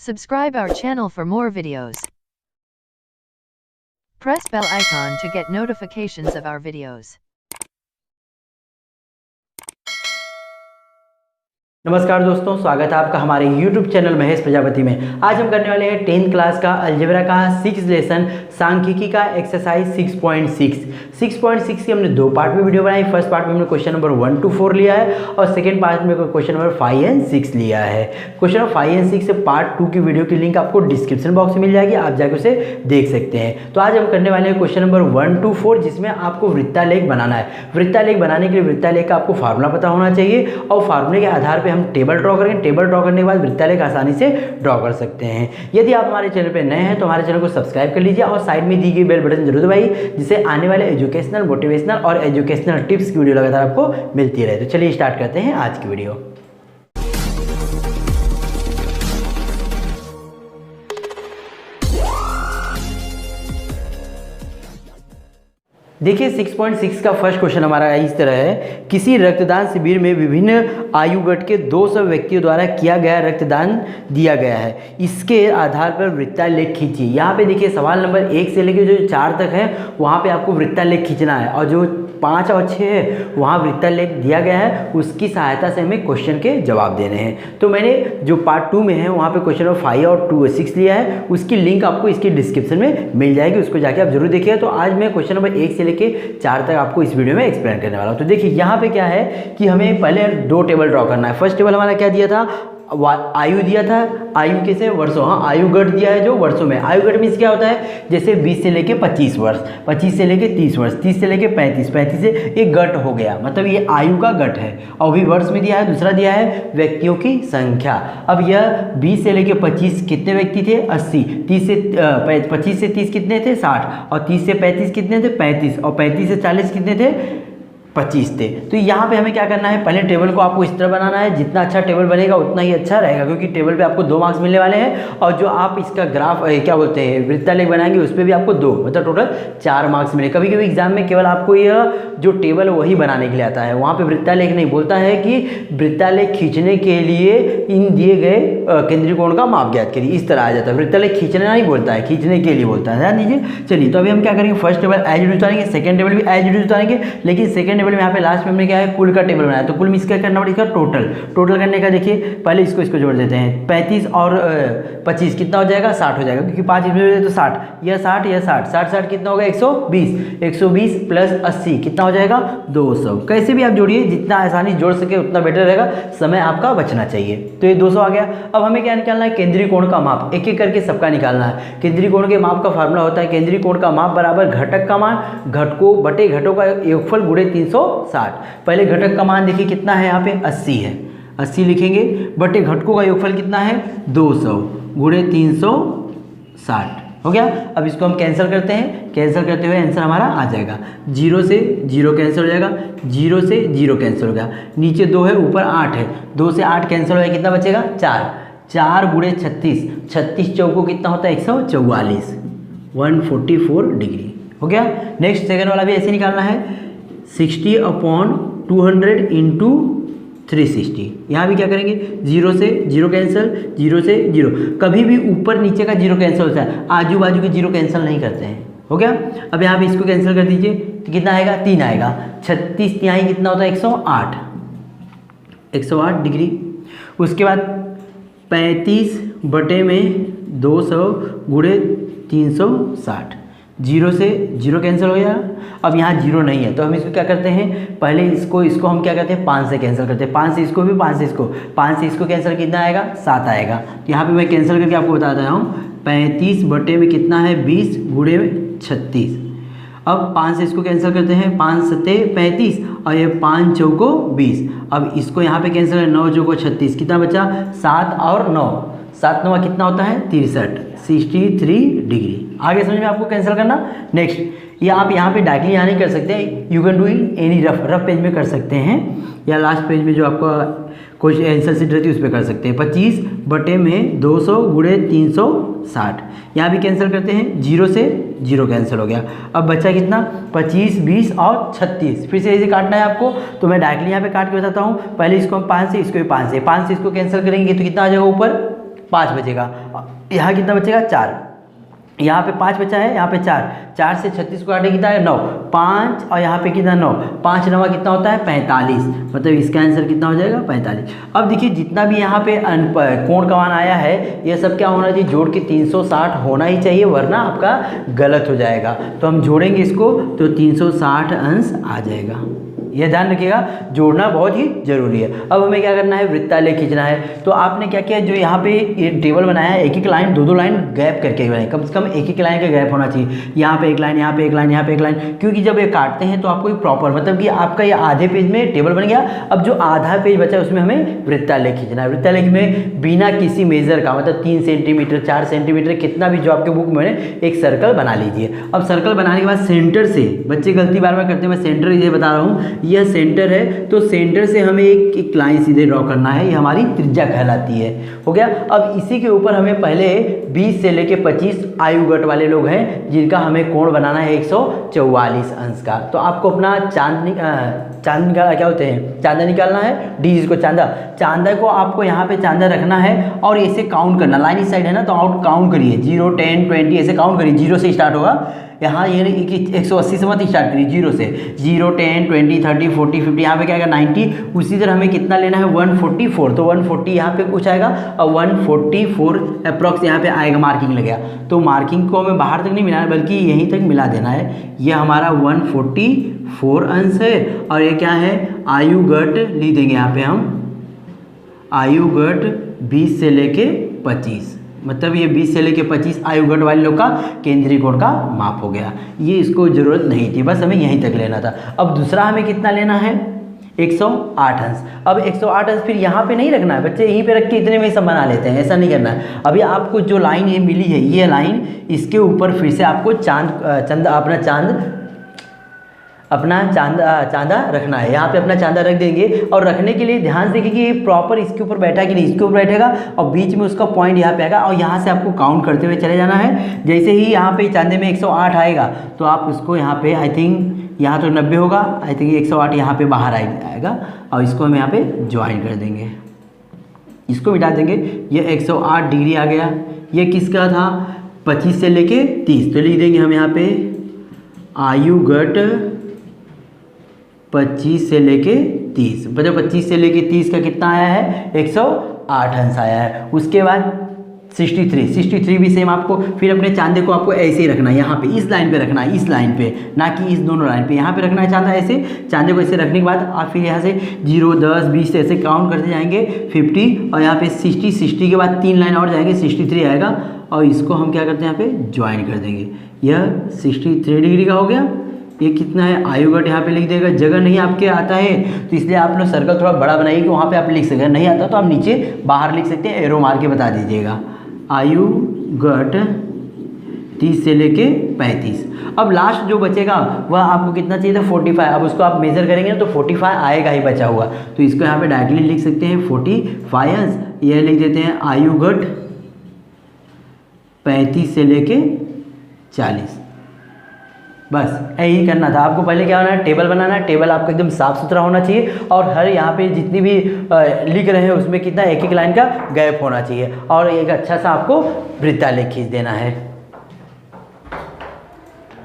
Subscribe our channel for more videos. Press bell icon to get notifications of our videos. नमस्कार दोस्तों, स्वागत है आपका हमारे YouTube चैनल महेश प्रजापति में। आज हम करने वाले हैं 10th क्लास का अलजेब्रा का 6th लेसन सांख्यिकी का एक्सरसाइज 6.6 की हमने दो पार्ट में वीडियो बनाई। फर्स्ट पार्ट में हमने क्वेश्चन नंबर 1 to 4 लिया है और सेकंड पार्ट में क्वेश्चन नंबर 5 and 6 लिया है। क्वेश्चन नंबर 5 and 6 से पार्ट 2 की वीडियो की लिंक आपको डिस्क्रिप्शन बॉक्स में मिल जाएगी, आप जाकर उसे देख सकते हैं। तो आज हम करने वाले हैं क्वेश्चन नंबर 1 to 4, जिसमें आपको वृत्तालेख बनाना है। वृत्तालेख बनाने के लिए वृत्तालेख का आपको फार्मूला पता होना चाहिए और फार्मूले के आधार पर हम टेबल ड्रॉ करेंगे। टेबल ड्रॉ करने के बाद वृत्तालेख आसानी से ड्रॉ कर सकते हैं। यदि आप हमारे चैनल पे नए हैं तो हमारे चैनल को सब्सक्राइब कर लीजिए और साइड में दी गई बेल बटन जरूर दबाइए, जिससे आने वाले एजुकेशनल, मोटिवेशनल और एजुकेशनल टिप्स की वीडियो लगातार आपको मिलती रहे। तो चलिए स्टार्ट करते हैं आज की वीडियो। देखिए 6.6 का फर्स्ट क्वेश्चन हमारा इस तरह है। किसी रक्तदान शिविर में विभिन्न आयुगट के 200 व्यक्तियों द्वारा किया गया रक्तदान दिया गया है। इसके आधार पर वृत्तालेख खींचिए। यहाँ पे देखिए सवाल नंबर 1 से लेकर जो 4 तक है वहाँ पे आपको वृत्तालेख खींचना है और जो 5 और 6 है वहाँ वृत्तालेख दिया गया है, उसकी सहायता से हमें क्वेश्चन के जवाब देने हैं। तो मैंने जो पार्ट 2 में है वहाँ पे क्वेश्चन नंबर 5 और 6 लिया है, उसकी लिंक आपको इसकी डिस्क्रिप्शन में मिल जाएगी, उसको जाके आप जरूर देखिए। तो आज मैं क्वेश्चन नंबर 1 से लेके 4 तक आपको इस वीडियो में एक्सप्लेन करने वाला हूँ। तो देखिए यहाँ पे क्या है कि हमें पहले 2 टेबल ड्रॉ करना है। फर्स्ट टेबल हमारा क्या दिया था, आयु दिया था। आयु कैसे, वर्षों। हाँ, आयुगढ़ दिया है जो वर्षों में। आयुगढ़ मीन्स क्या होता है, जैसे 20 से लेके 25 वर्ष, 25 से लेके 30 वर्ष, 30 से लेके 35, 35 से एक गट हो गया, मतलब ये आयु का गट है। और भी वर्ष में दिया है। दूसरा दिया है व्यक्तियों की संख्या। अब यह 20 से लेके 25 कितने व्यक्ति थे, 80। 30 से 25 से 30 कितने थे, 60। और 30 से 35 कितने थे, 35। और 35 से 40 कितने थे, 25 थे। तो यहाँ पे हमें क्या करना है, पहले टेबल को आपको इस तरह बनाना है। जितना अच्छा टेबल बनेगा उतना ही अच्छा रहेगा, क्योंकि टेबल पे आपको 2 मार्क्स मिलने वाले हैं और जो आप इसका ग्राफ क्या बोलते हैं वृत्तालेख बनाएंगे उस पर भी आपको 2, मतलब टोटल 4 मार्क्स मिले। कभी कभी एग्जाम में केवल आपको यह जो टेबल वही बनाने के लिए आता है, वहाँ पर वृत्तालेख नहीं। बोलता है कि वृत्तालेख खींचने के लिए इन दिए गए केंद्रीय कोण का माप ज्ञात करिए, इस तरह आ जाता है। वृत्तालेख खींचना नहीं बोलता है, खींचने के लिए बोलता है, ध्यान दीजिए। चलिए तो अभी हम क्या करेंगे, first table as it is उतारेंगे, सेकंड टेबल भी एज इट इज उतारेंगे। लेकिन सेकंड टेबल में यहाँ पे लास्ट में क्या है, कुल का टेबल बनाया। तो कुल में इसका करना पड़ेगा टोटल करने का। देखिए पहले इसको जोड़ देते हैं। 35 और 25 कितना हो जाएगा, 60 हो जाएगा, क्योंकि 5 इसमें जोड़ तो 60, यह 60, यह 60, 60 कितना होगा, 120। 120 प्लस 80 कितना हो जाएगा, 200। कैसे भी आप जोड़िए, जितना आसानी जोड़ सके उतना बेटर रहेगा, समय आपका बचना चाहिए। तो ये 200 आ गया। अब हमें क्या निकालना है, केंद्रीय कोण का माप। एक एक करके सबका निकालना है। केंद्रीय कोण के माप का फार्मूला होता है, केंद्रीय कोण का माप बराबर घटक का मान, घटकों बटे घटों का योगफल गुणे 360। पहले घटक का मान देखिए कितना है, यहाँ पे 80 है, 80 लिखेंगे, बटे घटकों का योगफल कितना है, 200 गुणे 360 हो गया। अब इसको हम कैंसिल करते हैं। कैंसिल करते हुए आंसर हमारा आ जाएगा। 0 से 0 कैंसिल हो जाएगा, 0 से 0 कैंसिल हो गया। नीचे 2 है, ऊपर 8 है, 2 से 8 कैंसिल हो गया, कितना बचेगा, 4। 4 गुणे 36, 36 चौको कितना होता है, 144, 144 डिग्री हो गया। नेक्स्ट सेकंड वाला भी ऐसे निकालना है, 60/200 इंटू 360। यहाँ भी क्या करेंगे, 0 से 0 कैंसिल, 0 से 0। कभी भी ऊपर नीचे का 0 कैंसिल होता है, आजू बाजू के 0 कैंसिल नहीं करते हैं, हो गया। अब यहाँ पे इसको कैंसिल कर दीजिए, तो कितना आएगा, 3 आएगा। 36 तिहाई कितना होता है, 108, 108 डिग्री। उसके बाद 35 बटे में 200 गुणे 360, 0 से 0 कैंसिल हो गया। अब यहाँ 0 नहीं है, तो हम इसको क्या करते हैं, पहले इसको हम क्या करते हैं, 5 से कैंसिल करते हैं। 5 से इसको भी, 5 से इसको, 5 से इसको कैंसिल कितना आएगा, 7 आएगा। तो यहाँ पे मैं कैंसिल करके आपको बता रहा हूँ। 35 बटे में कितना है, 20 गुणे 36। अब 5 से इसको कैंसिल करते हैं, 5 सत्ते 35 और ये 5 चौको 20। अब इसको यहाँ पे कैंसिल है, 9 चौको 36, कितना बचा, 7 और 9, 7 9 कितना होता है, 63, 63 डिग्री। आगे समझ में आपको कैंसिल करना। नेक्स्ट, ये आप यहाँ पे डायरेक्टली यहाँ नहीं कर सकते, you can do in any rough page में कर सकते हैं, या लास्ट पेज में जो आपका कोई आंसर शीट रहती है उस पर कर सकते हैं। 25 बटे में 200 गुणे 360, यहाँ भी कैंसिल करते हैं, 0 से 0 कैंसिल हो गया। अब बचा कितना, 25, 20 और 36। फिर से ऐसे काटना है आपको, तो मैं डायरेक्टली यहाँ पे काट के बताता हूँ। पहले इसको हम 5 से, इसको भी 5 से, 5 से इसको कैंसिल करेंगे तो कितना आ जाएगा ऊपर, 5 बचेगा। यहाँ कितना बचेगा 4, यहाँ पे 5 बचा है, यहाँ पे 4 से 36 को काटे कितना है 9, 5 और यहाँ पे कितना 9, 5 9 कितना होता है 45, मतलब इसका आंसर कितना हो जाएगा 45। अब देखिए जितना भी यहाँ पे कोण का मान आया है ये सब क्या होना चाहिए, जोड़ के 360 होना ही चाहिए, वरना आपका गलत हो जाएगा। तो हम जोड़ेंगे इसको तो 360 अंश आ जाएगा। यह ध्यान रखिएगा, जोड़ना बहुत ही जरूरी है। अब हमें क्या करना है, वृत्तालेख खींचना है। तो आपने क्या किया, जो यहाँ पे ये टेबल बनाया है, एक एक लाइन 2-2 लाइन गैप करके बनाए, कम से कम एक एक लाइन का गैप होना चाहिए। यहाँ पे एक लाइन, यहाँ पे एक लाइन, यहाँ पे एक लाइन, क्योंकि जब ये काटते हैं तो आपको एक प्रॉपर, मतलब कि आपका ये आधे पेज में टेबल बन गया। अब जो आधा पेज बचा है उसमें हमें वृत्तालेख खींचना है। वृत्तालेख में बिना किसी मेजर का, मतलब 3 सेंटीमीटर 4 सेंटीमीटर कितना भी जो आपके बुक में एक सर्कल बना लीजिए। अब सर्कल बनाने के बाद सेंटर से, बच्चे गलती बार बार करते हैं, मैं सेंटर ये बता रहा हूँ, यह सेंटर है तो सेंटर से हमें एक लाइन सीधे ड्रॉ करना है, ये हमारी त्रिज्या कहलाती है। हो गया। अब इसी के ऊपर हमें पहले 20 से लेके 25 आयुगट वाले लोग हैं जिनका हमें कोण बनाना है 144 अंश का। तो आपको अपना चांद का क्या होते हैं, चांदा निकालना है, डी जिसको चांदा को आपको यहाँ पे चांदा रखना है और ऐसे काउंट करना। लाइन इस साइड है ना, तो आउट काउंट करिए 0 10 20 ऐसे काउंट करिए। 0 से स्टार्ट होगा, यहाँ ये 180 से मत स्टार्ट करिए, 0 से 0 10 20 30 40 50, यहाँ पे क्या आएगा 90। उसी तरह हमें कितना लेना है 144, तो 140 यहाँ पे कुछ आएगा और 144 अप्रॉक्स यहाँ पे आएगा, मार्किंग लगेगा। तो मार्किंग को हमें बाहर तक नहीं मिलाना बल्कि यहीं तक मिला देना है। ये हमारा 144 अंश है और ये क्या है, आयुगट लिख देंगे यहाँ पे हम, आयुगट 20 से लेके 25, मतलब ये 20 से लेके 25 आयुगट वाले लोग का केंद्रीय कोण का माप हो गया। ये इसको ज़रूरत नहीं थी, बस हमें यहीं तक लेना था। अब दूसरा हमें कितना लेना है 108 अंश। अब 108 अंश फिर यहाँ पे नहीं रखना है बच्चे, यहीं पे रख के इतने में सब बना लेते हैं, ऐसा नहीं करना है। अभी आपको जो लाइन ये मिली है, ये लाइन, इसके ऊपर फिर से आपको अपना चांदा रखना है। यहाँ पे अपना चांदा रख देंगे और रखने के लिए ध्यान से देखिए कि ये प्रॉपर इसके ऊपर बैठा कि नहीं, इसके ऊपर बैठेगा और बीच में उसका पॉइंट यहाँ पे आएगा और यहाँ से आपको काउंट करते हुए चले जाना है। जैसे ही यहाँ पे चांदे में 108 आएगा तो आप उसको यहाँ पे, आई थिंक यहाँ तो 90 होगा, आई थिंक 108 यहाँ पे बाहर आएगा और इसको हम यहाँ पे ज्वाइन कर देंगे, इसको मिटा देंगे। ये 108 डिग्री आ गया। ये किसका था, 25 से लेके 30, तो लिख देंगे हम यहाँ पे आयुगट 25 से लेके 30, मतलब 25 से लेके 30 का कितना आया है 108 अंश आया है। उसके बाद 63 भी सेम आपको, फिर अपने चांदे को आपको ऐसे ही रखना है, यहाँ पे इस लाइन पे रखना है, इस लाइन पे, ना कि इस दोनों लाइन पे, यहाँ पे रखना है चांदा ऐसे। चांदे को ऐसे रखने के बाद आप फिर यहाँ से 0 10 20 ऐसे काउंट करते जाएंगे 50 और यहाँ पे 60 के बाद 3 लाइन और जाएंगे 63 आएगा और इसको हम क्या करते हैं यहाँ पे ज्वाइन कर देंगे। यह 63 डिग्री का हो गया। ये कितना है, आयुगट यहाँ पे लिख देगा। जगह नहीं आपके आता है तो इसलिए आप लोग सर्कल थोड़ा बड़ा बनाइए कि वहाँ पे आप लिख सकें, नहीं आता तो आप नीचे बाहर लिख सकते हैं, एरो मार के बता दीजिएगा। आयुगट 30 से लेके 35। अब लास्ट जो बचेगा वह आपको कितना चाहिए था 45। अब उसको आप मेजर करेंगे तो 45 आएगा ही बचा हुआ, तो इसको यहाँ पे डायरेक्टली लिख सकते हैं 45 अंश। यह लिख देते हैं आयुगट 35 से लेके 40। बस यही करना था आपको। पहले क्या होना है, टेबल बनाना है। टेबल आपका एकदम साफ सुथरा होना चाहिए और हर यहाँ पे जितनी भी लिख रहे हैं उसमें कितना एक एक लाइन का गैप होना चाहिए और एक अच्छा सा आपको वृत्तालेख खींच देना है।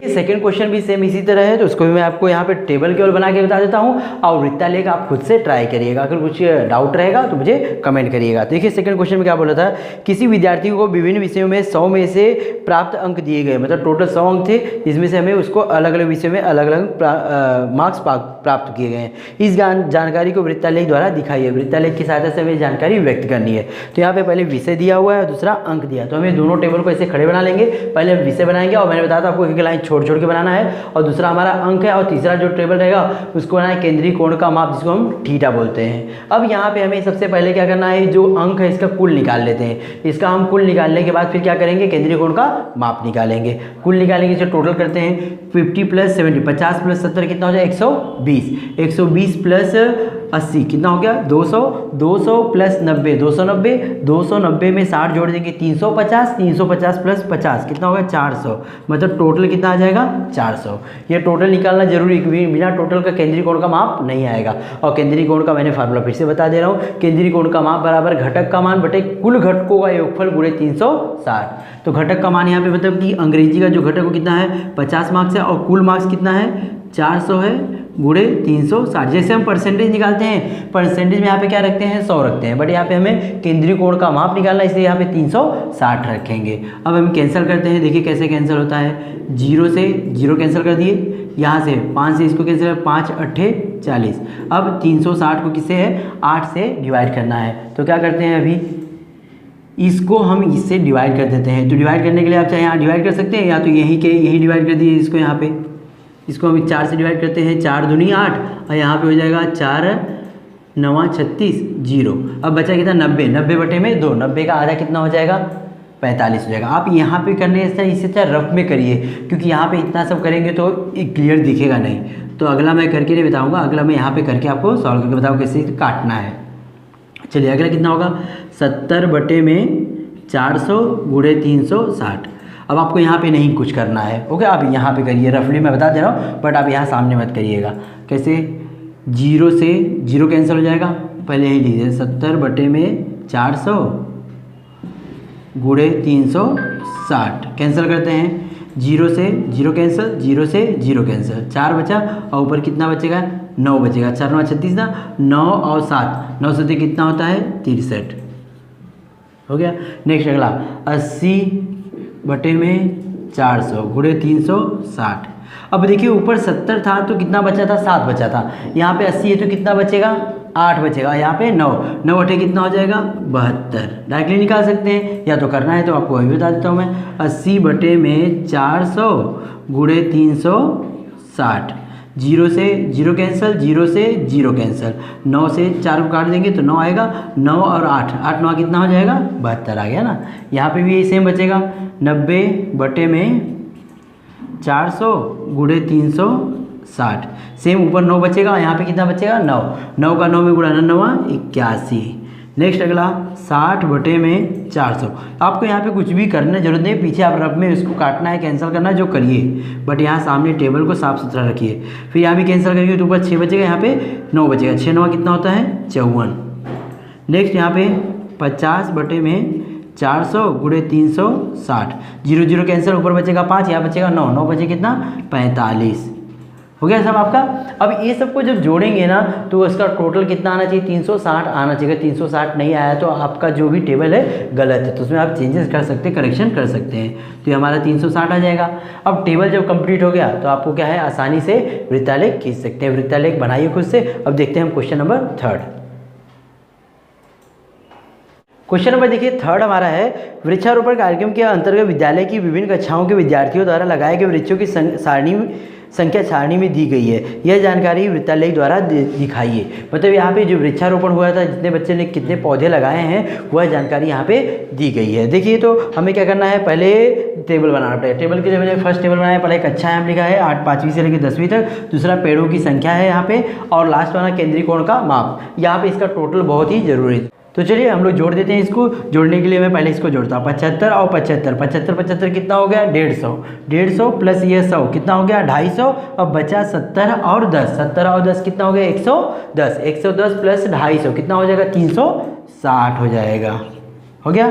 सेकंड क्वेश्चन भी सेम इसी तरह है, तो उसको भी मैं आपको यहाँ पे टेबल केवल बना के बता देता हूँ और वृत्तालेख आप खुद से ट्राई करिएगा। अगर कुछ डाउट रहेगा तो मुझे कमेंट करिएगा। देखिए सेकंड क्वेश्चन में क्या बोला था, किसी विद्यार्थी को विभिन्न विषयों में 100 में से प्राप्त अंक दिए गए, मतलब टोटल 100 अंक थे, इसमें से हमें उसको अलग अलग विषयों में अलग अलग मार्क्स प्राप्त किए गए हैं। इस जानकारी को वृत्तालेख द्वारा दिखाइए। वृत्तालेख की सहायता से हमें जानकारी व्यक्त करनी है। तो यहाँ पे पहले विषय दिया हुआ है और दूसरा अंक दिया, तो हमें दोनों टेबल को ऐसे खड़े बना लेंगे। पहले हम विषय बनाएंगे और मैंने बताया था आपको एक लाइन छोड़ छोड़ के बनाना है और दूसरा हमारा अंक है और तीसरा जो टेबल रहेगा उसको बनाना है केंद्रीय कोण का माप, जिसको हम थीटा बोलते हैं। अब यहाँ पे हमें सबसे पहले क्या करना है, जो अंक है इसका कुल निकाल लेते हैं। इसका हम कुल निकालने के बाद फिर क्या करेंगे, केंद्रीय कोण का माप निकालेंगे। कुल निकालेंगे, इसे टोटल करते हैं 50 + 70, 50 + 70 कितना हो जाए 120, 120 + 80 कितना हो गया 200, 200 प्लस 90 290, 290 में 60 जोड़ देंगे 350, 350 प्लस 50 कितना होगा 400, मतलब टोटल कितना आ जाएगा 400। ये टोटल निकालना जरूरी, बिना टोटल का केंद्रीय कोण का माप नहीं आएगा। और केंद्रीय कोण का मैंने फार्मूला फिर से बता दे रहा हूँ, केंद्रीय कोण का माप बराबर घटक का मान बटे कुल घटकों का योगफल गुणे 360। तो घटक का मान यहाँ पे मतलब कि अंग्रेजी का जो घटक वो कितना है 50 मार्क्स है और कुल मार्क्स कितना है 400 है गुणे 360। जैसे हम परसेंटेज निकालते हैं, परसेंटेज में यहाँ पे क्या रखते हैं 100 रखते हैं, बट यहाँ पे हमें केंद्रीय कोण का माप निकालना है, इसलिए यहाँ पे 360 रखेंगे। अब हम कैंसिल करते हैं, देखिए कैसे कैंसिल होता है, 0 से 0 कैंसिल कर दिए, यहाँ से 5 से इसको कैंसिल, 5 8 40। अब 360 को किससे है 8 से डिवाइड करना है, तो क्या करते हैं अभी इसको हम इससे डिवाइड कर देते हैं। तो डिवाइड करने के लिए आप चाहे यहाँ डिवाइड कर सकते हैं या तो यही डिवाइड कर दिए इसको, यहाँ पे इसको हम 4 से डिवाइड करते हैं, 4 दूनी 8 और यहाँ पे हो जाएगा 4 9 36 0। अब बचा कितना 90, 90 बटे में 2, 90 का आधा कितना हो जाएगा 45 हो जाएगा। आप यहाँ पे करने से इससे अच्छा रफ में करिए, क्योंकि यहाँ पे इतना सब करेंगे तो क्लियर दिखेगा नहीं। तो अगला मैं करके नहीं बताऊँगा, अगला मैं यहाँ पे करके आपको सॉल्व करके बताऊँ कैसे काटना है। चलिए अगला कितना होगा 70 बटे में 400 गुणे 360। अब आपको यहाँ पे नहीं कुछ करना है, ओके, आप यहाँ पे करिए, रफली मैं बता दे रहा हूँ, बट आप यहाँ सामने मत करिएगा। कैसे 0 से 0 कैंसिल हो जाएगा, पहले ही लीजिए 70 बटे में 400 गुणे 360 कैंसिल करते हैं, 0 से 0 कैंसिल, 0 से 0 कैंसिल, 4 बचा और ऊपर कितना बचेगा 9 बचेगा, 4 9 36 ना, 9 और 7, 9 से कितना होता है 63 हो गया। नेक्स्ट अगला 80 बटे में 400 गुणे 360। अब देखिए ऊपर 70 था तो कितना बचा था 7 बचा था, यहाँ पे 80 है तो कितना बचेगा 8 बचेगा, यहाँ पे 9, 9 बटे कितना हो जाएगा 72। डायरेक्टली निकाल सकते हैं या तो करना है तो आपको वही बता देता हूँ मैं, 80 बटे में 400 गुणे 360, 0 से 0 कैंसिल, 0 से 0 कैंसिल, 9 से 4 को काट देंगे तो 9 आएगा, 9 और 8, 8 9 कितना हो जाएगा 72 आ गया ना। यहाँ पे भी यही सेम बचेगा, 90 बटे में 400 गुणे 360, सेम ऊपर 9 बचेगा, यहाँ पे कितना बचेगा 9, 9 का 9 में गुणा 9 81। नेक्स्ट अगला 60 बटे में 400। आपको यहाँ पे कुछ भी करने की जरूरत नहीं, पीछे आप रफ में इसको काटना है, कैंसिल करना है जो करिए, बट यहाँ सामने टेबल को साफ सुथरा रखिए। फिर यहाँ भी कैंसिल करिए तो ऊपर 6 बचेगा, यहाँ पे 9 बचेगा, 6 9 कितना होता है 54। नेक्स्ट यहाँ पे 50 बटे में 400 गुणे 360, 0 0 कैंसिल, ऊपर बचेगा 5, यहाँ बचेगा 9, 9 बचे कितना 45 हो गया सब आपका। अब ये सबको जब जोड़ेंगे ना तो इसका टोटल कितना आना चाहिए 360 आना चाहिए। 360 नहीं आया तो आपका जो भी टेबल है गलत है, तो उसमें आप चेंजेस कर सकते हैं, करेक्शन कर सकते हैं। तो ये हमारा 360 आ जाएगा। अब टेबल जब कंप्लीट हो गया तो आपको क्या है आसानी से वृत्तालेख खींच सकते हैं। वृत्तालेख बनाइए खुद से। अब देखते हैं हम क्वेश्चन नंबर 3। क्वेश्चन नंबर देखिए 3 हमारा है, वृक्षारोपण कार्यक्रम के अंतर्गत विद्यालय की विभिन्न कक्षाओं के विद्यार्थियों द्वारा लगाए गए वृक्षों की संख्या सारणी में दी गई है। यह जानकारी वृत्तालेख द्वारा दिखाइए। मतलब यहाँ पे जो वृक्षारोपण हुआ था, जितने बच्चे ने कितने पौधे लगाए हैं, वह जानकारी यहाँ पे दी गई है। देखिए तो हमें क्या करना है, पहले टेबल बनाना पड़ेगा। टेबल के लिए मैंने फर्स्ट टेबल बनाया, पहले कक्षा यहाँ लिखा है 5वीं से लेकर 10वीं तक, दूसरा पेड़ों की संख्या है यहाँ पे, और लास्ट वाला केंद्रीय कोण का माप। यहाँ पे इसका टोटल बहुत ही जरूरी है। तो चलिए हम लोग जोड़ देते हैं। इसको जोड़ने के लिए मैं पहले इसको जोड़ता हूँ, 75 और 75, 75 75 कितना हो गया 150, 150 प्लस ये 100 कितना हो गया 250, अब बचा 70 और 10, 70 और 10 कितना हो गया 110, 110 प्लस 250 कितना हो जाएगा 360 हो जाएगा। हो गया,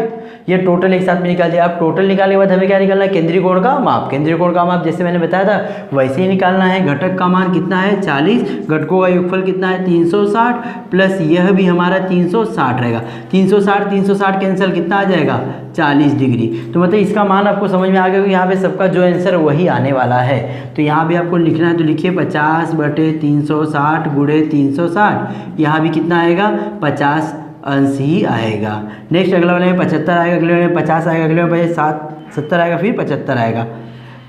ये टोटल एक साथ में निकाल दिया। अब टोटल निकालने के बाद हमें क्या निकालना है, केंद्रीय कोण का माप। केंद्रीय कोण का माप जैसे मैंने बताया था वैसे ही निकालना है। घटक का मान कितना है 40, घटकों का योगफल कितना है 360, प्लस यह भी हमारा 360 रहेगा। 360 कैंसिल कितना आ जाएगा 40 डिग्री। तो मतलब इसका मान आपको समझ में आ गया कि यहाँ पे सबका जो आंसर वही आने वाला है। तो यहाँ भी आपको लिखना है, तो लिखिए 50 बटे 360 गुणे 360, यहाँ भी कितना आएगा 50 अंश ही आएगा। नेक्स्ट अगला वाले में 75 आएगा, अगले में 50 आएगा, अगले में 70 आएगा, फिर 75 आएगा।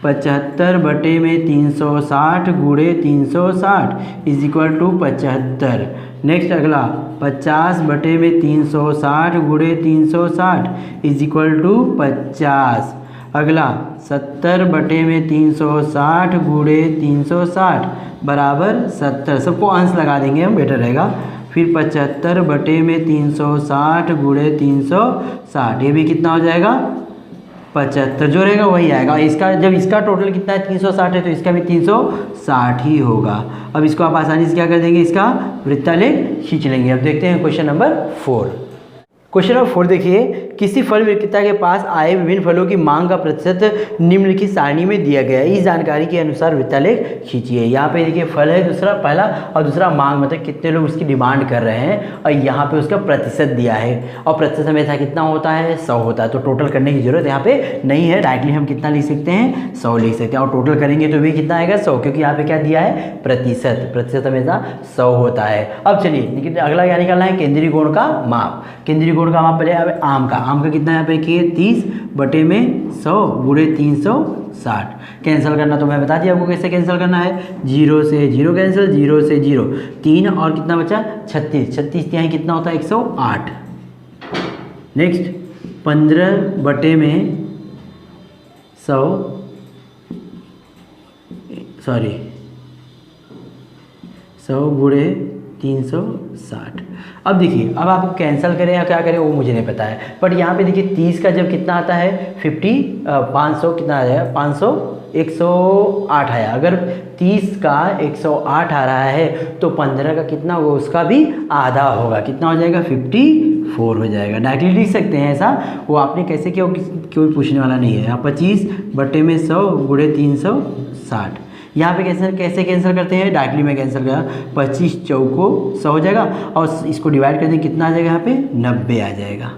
75 बटे में 360 गुणे 360 इज इक्वल टू 75। नेक्स्ट अगला 50 बटे में 360 गुणे 360 इज इक्वल टू 50। अगला 70 बटे में 360 गुणे 360 बराबर 70। सबको अंश लगा देंगे हम, बेटर रहेगा। फिर 75 बटे में 360 गुणे 360, ये भी कितना हो जाएगा 75, जो रहेगा वही आएगा। इसका जब इसका टोटल कितना है 360 है तो इसका भी 360 ही होगा। अब इसको आप आसानी से क्या कर देंगे, इसका वृत्तालेख खींच लेंगे। अब देखते हैं क्वेश्चन नंबर 4। क्वेश्चन नंबर 4 देखिए, किसी फल विक्रेता के पास आए विभिन्न फलों की मांग का प्रतिशत निम्नलिखित सारणी में दिया गया है। इस जानकारी के अनुसार वृत्तालेख खींचिए। यहाँ पे देखिए फल है दूसरा, पहला, और दूसरा मांग, मतलब कितने लोग उसकी डिमांड कर रहे हैं, और यहाँ पे उसका प्रतिशत दिया है, और प्रतिशत हमेशा कितना होता है 100 होता है। तो टोटल करने की जरूरत यहाँ पे नहीं है, डायरेक्टली हम कितना लिख सकते हैं 100 लिख सकते हैं, और टोटल करेंगे तो भी कितना आएगा 100, क्योंकि यहाँ पे क्या दिया है प्रतिशत, प्रतिशत हमेशा 100 होता है। अब चलिए लेकिन अगला क्या निकालना है, केंद्रीय कोण का माप। केंद्रीय कोण का माप पहले आम का कितना यहाँ पे देखिए 30 बटे में 100 गुणे 360। कैंसिल करना तो मैं बता दिया आपको कैसे कैंसिल करना है, 0 से 0 कैंसिल, 0 से 0, 3 और कितना बचा 36, 36 यहाँ कितना होता है 108। नेक्स्ट 15 बटे में 100 गुणे 360। अब देखिए, अब आपको कैंसिल करें या क्या करें वो मुझे नहीं पता है, बट यहाँ पे देखिए 30 का जब कितना आता है 500 कितना आ जाएगा 500 108 आया। अगर 30 का 108 आ रहा है तो 15 का कितना होगा, उसका भी आधा होगा, कितना हो जाएगा 54 हो जाएगा। डायरेक्टली लिख सकते हैं ऐसा, वो आपने कैसे किया कोई पूछने वाला नहीं है। यहाँ 25 बटे में 100 गुणे 360। यहाँ पे कैसे कैंसिल करते हैं, डायरेक्टली में कैंसिल करा, 25 चौको 100 हो जाएगा, और इसको डिवाइड कर दें कितना आ जाएगा यहाँ पे 90 आ जाएगा।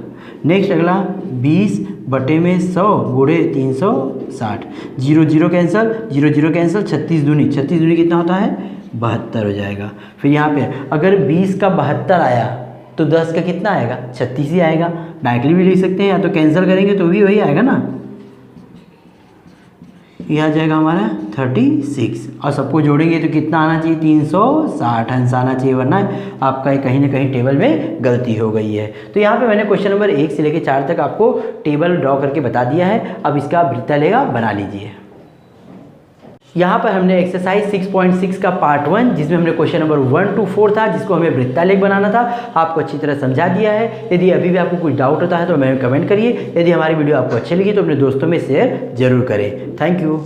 नेक्स्ट अगला 20 बटे में 100 गुणे 360, 0 0 कैंसिल, 0 0 कैंसिल, 36 दूनी कितना होता है 72 हो जाएगा। फिर यहाँ पे अगर 20 का 72 आया तो 10 का कितना आएगा 36 ही आएगा। डायरेक्टली भी लिख सकते हैं, या तो कैंसिल करेंगे तो भी वही आएगा ना, यह आ जाएगा हमारा 36, और सबको जोड़ेंगे तो कितना आना चाहिए 360 आंसर आना चाहिए, वरना आपका कहीं ना कहीं टेबल में गलती हो गई है। तो यहाँ पे मैंने क्वेश्चन नंबर 1 से लेकर 4 तक आपको टेबल ड्रॉ करके बता दिया है। अब इसका वृत्तालेख बना लीजिए। यहाँ पर हमने एक्सरसाइज 6.6 का पार्ट 1, जिसमें हमने क्वेश्चन नंबर 1 to 4 था, जिसको हमें वृत्तालेख बनाना था, आपको अच्छी तरह समझा दिया है। यदि अभी भी आपको कुछ डाउट होता है तो हमें कमेंट करिए। यदि हमारी वीडियो आपको अच्छी लगी तो अपने दोस्तों में शेयर जरूर करें। Thank you.